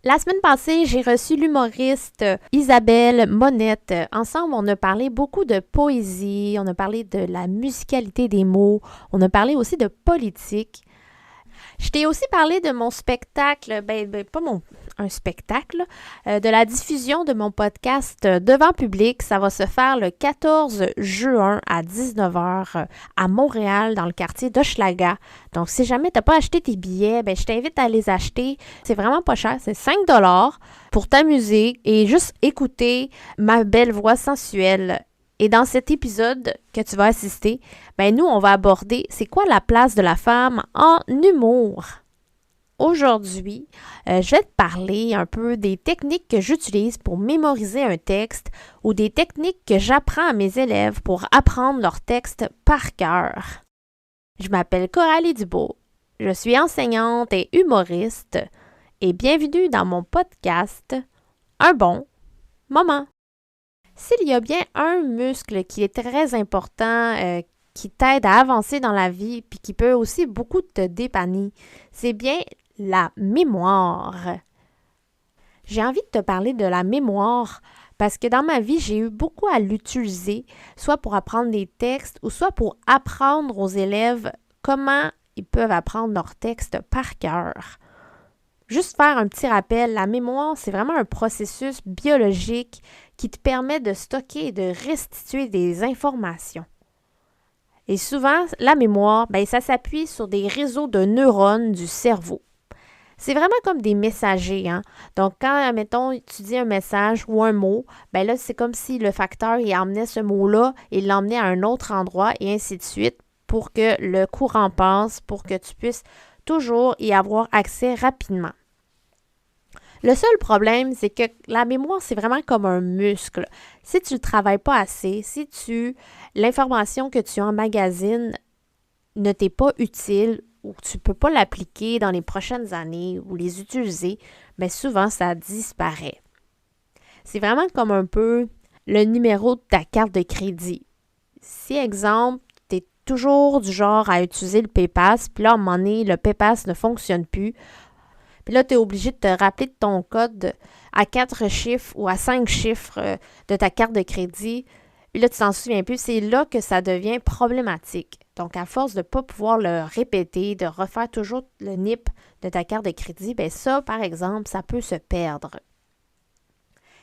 La semaine passée, j'ai reçu l'humoriste Isabelle Monette. Ensemble, on a parlé beaucoup de poésie, on a parlé de la musicalité des mots, on a parlé aussi de politique. Je t'ai aussi parlé de mon spectacle, pas un spectacle, de la diffusion de mon podcast devant public. Ça va se faire le 14 juin à 19h à Montréal, dans le quartier d'Hochelaga. Donc, si jamais tu n'as pas acheté tes billets, je t'invite à les acheter. C'est vraiment pas cher, c'est 5 $ pour t'amuser et juste écouter ma belle voix sensuelle. Et dans cet épisode que tu vas assister, nous, on va aborder c'est quoi la place de la femme en humour. Aujourd'hui, je vais te parler un peu des techniques que j'utilise pour mémoriser un texte ou des techniques que j'apprends à mes élèves pour apprendre leur texte par cœur. Je m'appelle Coralie Dubois, je suis enseignante et humoriste et bienvenue dans mon podcast Un bon moment. S'il y a bien un muscle qui est très important, qui t'aide à avancer dans la vie, puis qui peut aussi beaucoup te dépanner, c'est bien la mémoire. J'ai envie de te parler de la mémoire parce que dans ma vie, j'ai eu beaucoup à l'utiliser, soit pour apprendre des textes ou soit pour apprendre aux élèves comment ils peuvent apprendre leurs textes par cœur. Juste faire un petit rappel, la mémoire, c'est vraiment un processus biologique qui te permet de stocker et de restituer des informations. Et souvent, la mémoire, ça s'appuie sur des réseaux de neurones du cerveau. C'est vraiment comme des messagers, hein? Donc, quand, mettons, tu dis un message ou un mot, là, c'est comme si le facteur, il emmenait ce mot-là et l'emmenait à un autre endroit et ainsi de suite pour que le courant passe, pour que tu puisses toujours y avoir accès rapidement. Le seul problème, c'est que la mémoire, c'est vraiment comme un muscle. Si tu ne travailles pas assez, si l'information que tu emmagasines ne t'est pas utile ou que tu ne peux pas l'appliquer dans les prochaines années ou les utiliser, souvent, ça disparaît. C'est vraiment comme un peu le numéro de ta carte de crédit. Si, exemple, tu es toujours du genre à utiliser le PayPass, puis là, à un moment donné, le PayPass ne fonctionne plus, puis là, tu es obligé de te rappeler de ton code à 4 chiffres ou à 5 chiffres de ta carte de crédit. Puis là, tu t'en souviens plus. C'est là que ça devient problématique. Donc, à force de ne pas pouvoir le répéter, de refaire toujours le NIP de ta carte de crédit, ça, par exemple, ça peut se perdre.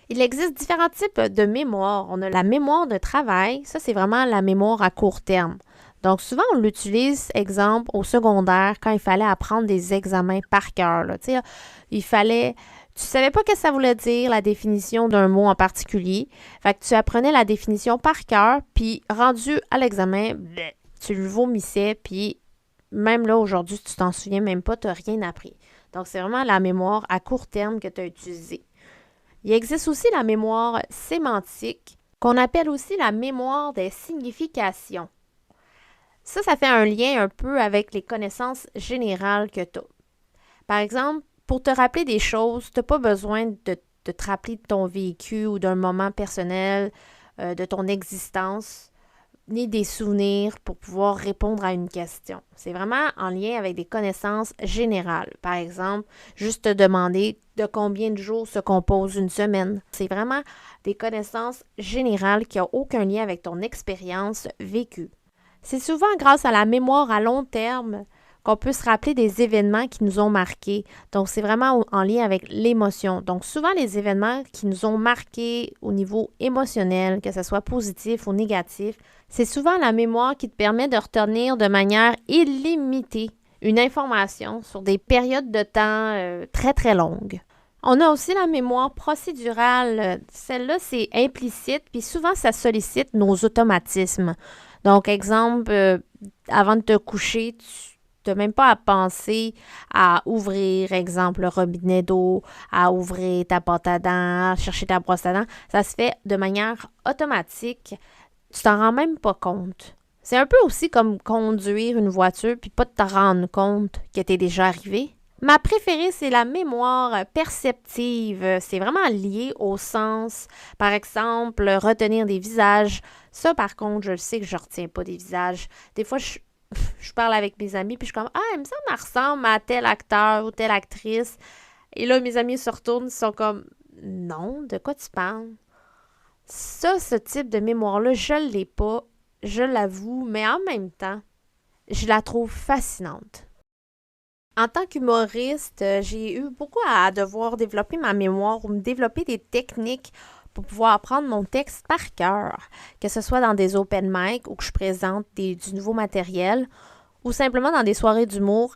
Il existe différents types de mémoire. On a la mémoire de travail. Ça, c'est vraiment la mémoire à court terme. Donc, souvent, on l'utilise, exemple, au secondaire, quand il fallait apprendre des examens par cœur. Tu savais pas ce que ça voulait dire, la définition d'un mot en particulier. Fait que tu apprenais la définition par cœur, puis rendu à l'examen, tu le vomissais, puis même là, aujourd'hui, tu t'en souviens même pas, tu n'as rien appris. Donc, c'est vraiment la mémoire à court terme que tu as utilisée. Il existe aussi la mémoire sémantique, qu'on appelle aussi la mémoire des significations. Ça fait un lien un peu avec les connaissances générales que tu as. Par exemple, pour te rappeler des choses, tu n'as pas besoin de te rappeler de ton vécu ou d'un moment personnel, de ton existence, ni des souvenirs pour pouvoir répondre à une question. C'est vraiment en lien avec des connaissances générales. Par exemple, juste te demander de combien de jours se compose une semaine. C'est vraiment des connaissances générales qui n'ont aucun lien avec ton expérience vécue. C'est souvent grâce à la mémoire à long terme qu'on peut se rappeler des événements qui nous ont marqués. Donc, c'est vraiment en lien avec l'émotion. Donc, souvent, les événements qui nous ont marqués au niveau émotionnel, que ce soit positif ou négatif, c'est souvent la mémoire qui te permet de retenir de manière illimitée une information sur des périodes de temps très, très longues. On a aussi la mémoire procédurale. Celle-là, c'est implicite, puis souvent, ça sollicite nos automatismes. Donc, exemple, avant de te coucher, tu n'as même pas à penser à ouvrir, exemple, le robinet d'eau, à ouvrir ta pâte à dents, à chercher ta brosse à dents. Ça se fait de manière automatique. Tu t'en rends même pas compte. C'est un peu aussi comme conduire une voiture puis pas te rendre compte que t'es déjà arrivé. Ma préférée, c'est la mémoire perceptive. C'est vraiment lié au sens. Par exemple, retenir des visages. Ça, par contre, je sais que je ne retiens pas des visages. Des fois, je parle avec mes amis, puis je suis comme « Ah, il me semble qu'elle ressemble à tel acteur ou telle actrice. » Et là, mes amis se retournent, ils sont comme, non, de quoi tu parles? Ça, ce type de mémoire-là, je ne l'ai pas, je l'avoue, mais en même temps, je la trouve fascinante. En tant qu'humoriste, j'ai eu beaucoup à devoir développer ma mémoire ou me développer des techniques pour pouvoir apprendre mon texte par cœur, que ce soit dans des open mic où je présente du nouveau matériel ou simplement dans des soirées d'humour.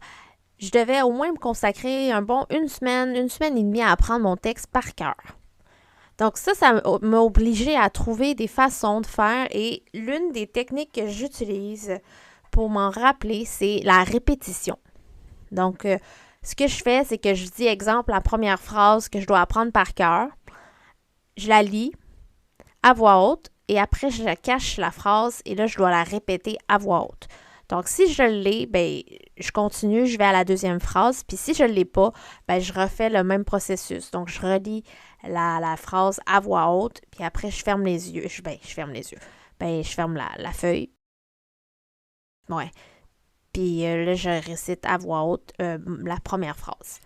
Je devais au moins me consacrer un bon une semaine et demie à apprendre mon texte par cœur. Donc ça m'a obligée à trouver des façons de faire et l'une des techniques que j'utilise pour m'en rappeler, c'est la répétition. Donc, ce que je fais, c'est que je dis, exemple, la première phrase que je dois apprendre par cœur. Je la lis à voix haute et après, je cache la phrase et là, je dois la répéter à voix haute. Donc, si je l'ai, ben, je continue, je vais à la deuxième phrase. Puis si je ne l'ai pas, ben, je refais le même processus. Donc, je relis la phrase à voix haute, puis après, je ferme les yeux. Je ferme les yeux. Ben, je ferme la feuille. Ouais. Puis là, je récite à voix haute la première phrase.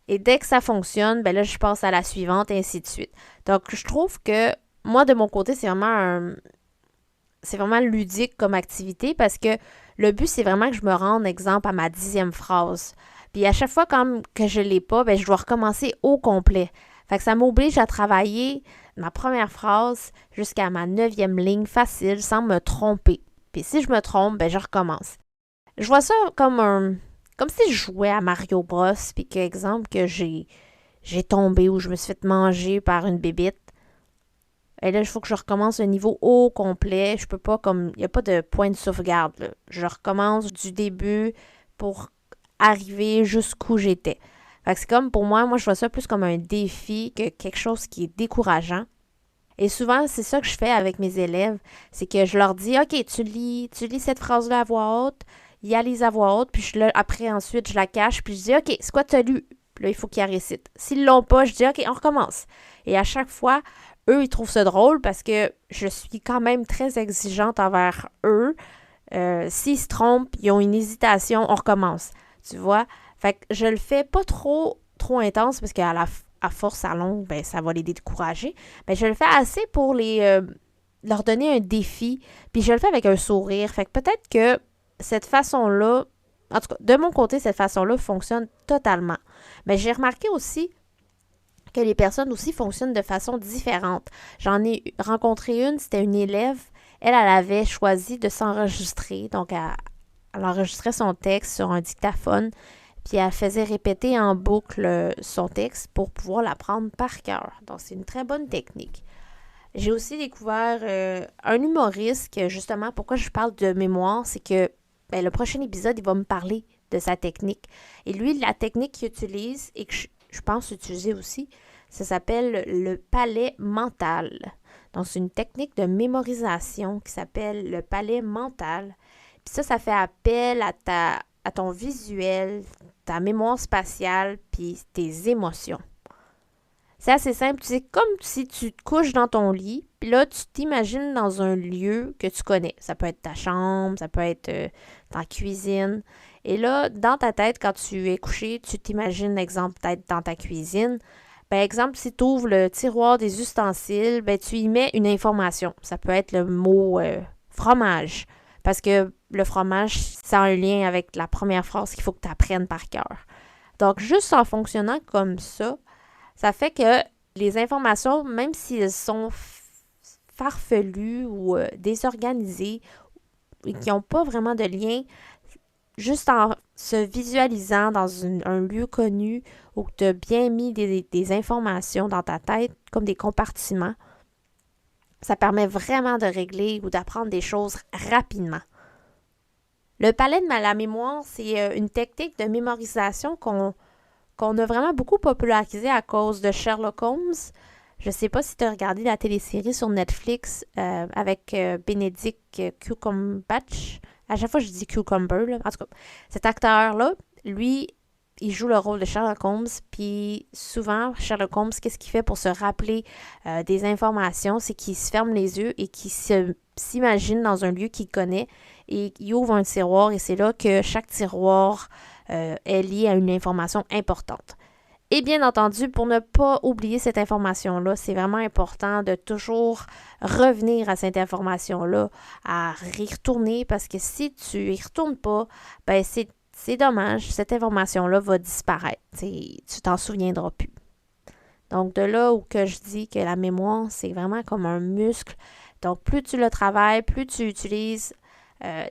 Et dès que ça fonctionne, ben là, je passe à la suivante et ainsi de suite. Donc, je trouve que moi, de mon côté, c'est vraiment ludique comme activité parce que le but, c'est vraiment que je me rende, exemple, à ma 10e phrase. Puis à chaque fois que je ne l'ai pas, ben, je dois recommencer au complet. Fait que ça m'oblige à travailler ma première phrase jusqu'à ma 9e ligne facile sans me tromper. Puis si je me trompe, ben, je recommence. Je vois ça comme si je jouais à Mario Bros. Puis que, exemple, que j'ai tombé ou je me suis fait manger par une bébite. Et là, il faut que je recommence le niveau au complet. Je peux pas comme. Il n'y a pas de point de sauvegarde. Là. Je recommence du début pour arriver jusqu'où j'étais. Fait que c'est comme pour moi, je vois ça plus comme un défi que quelque chose qui est décourageant. Et souvent, c'est ça que je fais avec mes élèves. C'est que je leur dis, OK, tu lis cette phrase-là à voix haute, ils la lisent à voix haute, puis après, ensuite, je la cache, puis je dis, OK, c'est quoi tu as lu? Puis là, il faut qu'ils la récitent. S'ils l'ont pas, je dis, OK, on recommence. Et à chaque fois, eux, ils trouvent ça drôle parce que je suis quand même très exigeante envers eux. S'ils se trompent, ils ont une hésitation, on recommence. Tu vois? Fait que je le fais pas trop intense parce qu'à à force à longue, ben, ça va les décourager. Mais je le fais assez pour leur donner un défi. Puis je le fais avec un sourire. Fait que peut-être que cette façon-là, en tout cas, de mon côté, cette façon-là fonctionne totalement. Mais j'ai remarqué aussi que les personnes aussi fonctionnent de façon différente. J'en ai rencontré une, c'était une élève. Elle avait choisi de s'enregistrer. Donc, elle enregistrait son texte sur un dictaphone. Puis elle faisait répéter en boucle son texte pour pouvoir l'apprendre par cœur. Donc, c'est une très bonne technique. J'ai aussi découvert un humoriste que, justement, pourquoi je parle de mémoire, c'est que ben, le prochain épisode, il va me parler de sa technique. Et lui, la technique qu'il utilise et que je pense utiliser aussi, ça s'appelle le palais mental. Donc, c'est une technique de mémorisation qui s'appelle le palais mental. Puis ça fait appel à ton visuel, ta mémoire spatiale, puis tes émotions. C'est assez simple. C'est comme si tu te couches dans ton lit, puis là, tu t'imagines dans un lieu que tu connais. Ça peut être ta chambre, ça peut être ta cuisine. Et là, dans ta tête, quand tu es couché, tu t'imagines, exemple, peut-être dans ta cuisine. Ben, exemple, si tu ouvres le tiroir des ustensiles, ben, tu y mets une information. Ça peut être le mot fromage. Parce que le fromage, ça a un lien avec la première phrase qu'il faut que tu apprennes par cœur. Donc, juste en fonctionnant comme ça fait que les informations, même si elles sont farfelues ou désorganisées, et qui n'ont pas vraiment de lien, juste en se visualisant dans un lieu connu où tu as bien mis des informations dans ta tête, comme des compartiments, ça permet vraiment de régler ou d'apprendre des choses rapidement. Le palais de la mémoire, c'est une technique de mémorisation qu'on a vraiment beaucoup popularisé à cause de Sherlock Holmes. Je ne sais pas si tu as regardé la télésérie sur Netflix avec Benedict Cumberbatch. À chaque fois, je dis Cucumber. Là. En tout cas, cet acteur-là, lui, il joue le rôle de Sherlock Holmes. Puis souvent, Sherlock Holmes, qu'est-ce qu'il fait pour se rappeler des informations? C'est qu'il se ferme les yeux et qu'il s'imagine dans un lieu qu'il connaît et il ouvre un tiroir et c'est là que chaque tiroir est lié à une information importante. Et bien entendu, pour ne pas oublier cette information-là, c'est vraiment important de toujours revenir à cette information-là, à y retourner, parce que si tu y retournes pas, ben c'est dommage, cette information-là va disparaître. Tu t'en souviendras plus. Donc, de là où que je dis que la mémoire, c'est vraiment comme un muscle. Donc, plus tu le travailles, plus tu utilises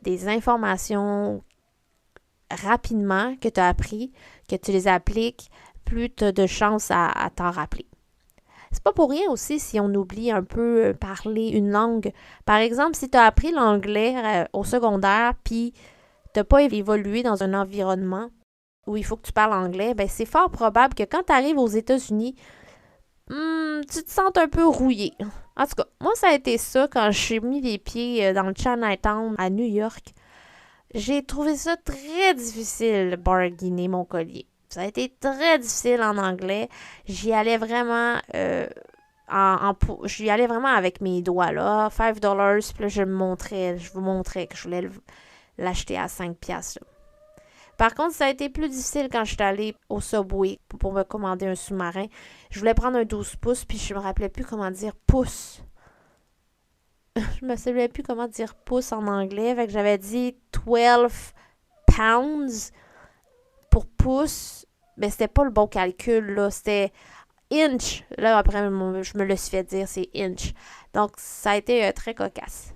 des informations rapidement que tu as appris, que tu les appliques, plus tu as de chances à t'en rappeler. C'est pas pour rien aussi si on oublie un peu parler une langue. Par exemple, si tu as appris l'anglais au secondaire, puis tu n'as pas évolué dans un environnement où il faut que tu parles anglais, ben c'est fort probable que quand tu arrives aux États-Unis, tu te sens un peu rouillé. En tout cas, moi, ça a été ça quand j'ai mis les pieds dans le Chinatown à New York. J'ai trouvé ça très difficile de bargainer mon collier. Ça a été très difficile en anglais. J'y allais vraiment j'y allais vraiment avec mes doigts là, $5, puis là, je vous montrais que je voulais l'acheter à 5 piastres. Par contre, ça a été plus difficile quand je suis allée au Subway pour me commander un sous-marin. Je voulais prendre un 12 pouces, puis je me rappelais plus comment dire pouce. Je me souvenais plus comment dire pouce en anglais. Fait que j'avais dit 12 pounds pour pouce. Mais c'était pas le bon calcul, là. C'était inch. Là, après, je me le suis fait dire, c'est inch. Donc, ça a été très cocasse.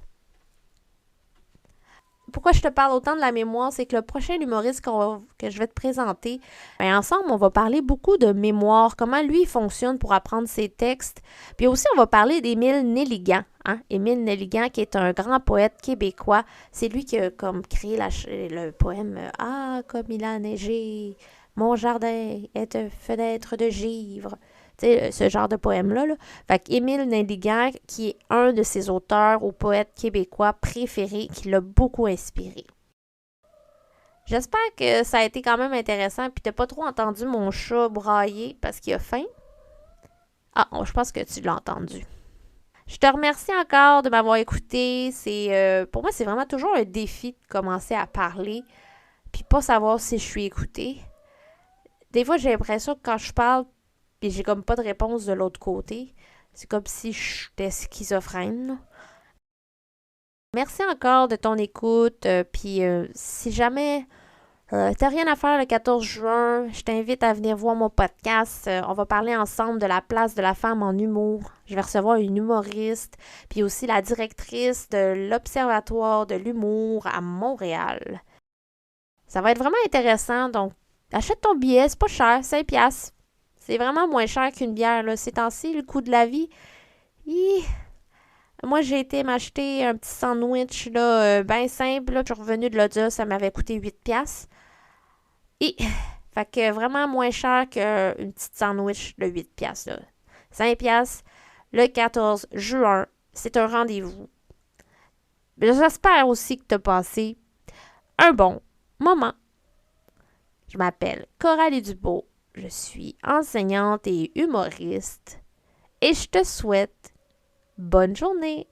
Pourquoi je te parle autant de la mémoire, c'est que le prochain humoriste que je vais te présenter, ben ensemble, on va parler beaucoup de mémoire, comment lui fonctionne pour apprendre ses textes. Puis aussi, on va parler d'Émile Nelligan. Hein? Émile Nelligan, qui est un grand poète québécois. C'est lui qui a comme créé le poème Ah, comme il a neigé, mon jardin est une fenêtre de givre. Tu sais, ce genre de poème-là. Là. Fait qu'Émile Nelligan, qui est un de ses auteurs ou poètes québécois préférés, qui l'a beaucoup inspiré. J'espère que ça a été quand même intéressant, puis t'as pas trop entendu mon chat brailler parce qu'il a faim. Ah, je pense que tu l'as entendu. Je te remercie encore de m'avoir écouté. Pour moi, c'est vraiment toujours un défi de commencer à parler, puis pas savoir si je suis écoutée. Des fois, j'ai l'impression que quand je parle, puis j'ai comme pas de réponse de l'autre côté. C'est comme si j'étais schizophrène. Là. Merci encore de ton écoute. Puis si jamais t'as rien à faire le 14 juin, je t'invite à venir voir mon podcast. On va parler ensemble de la place de la femme en humour. Je vais recevoir une humoriste, puis aussi la directrice de l'Observatoire de l'humour à Montréal. Ça va être vraiment intéressant, donc achète ton billet, c'est pas cher, 5 piastres. C'est vraiment moins cher qu'une bière, là. Ces temps-ci, le coût de la vie. Moi, j'ai été m'acheter un petit sandwich, là, bien simple. Là. Je suis revenue de l'Odia, ça m'avait coûté 8 piastres. Fait que vraiment moins cher qu'une petite sandwich de 8 piastres, là. 5 piastres, le 14 juin. C'est un rendez-vous. J'espère aussi que tu as passé un bon moment. Je m'appelle Coralie Dubois. Je suis enseignante et humoriste et je te souhaite bonne journée.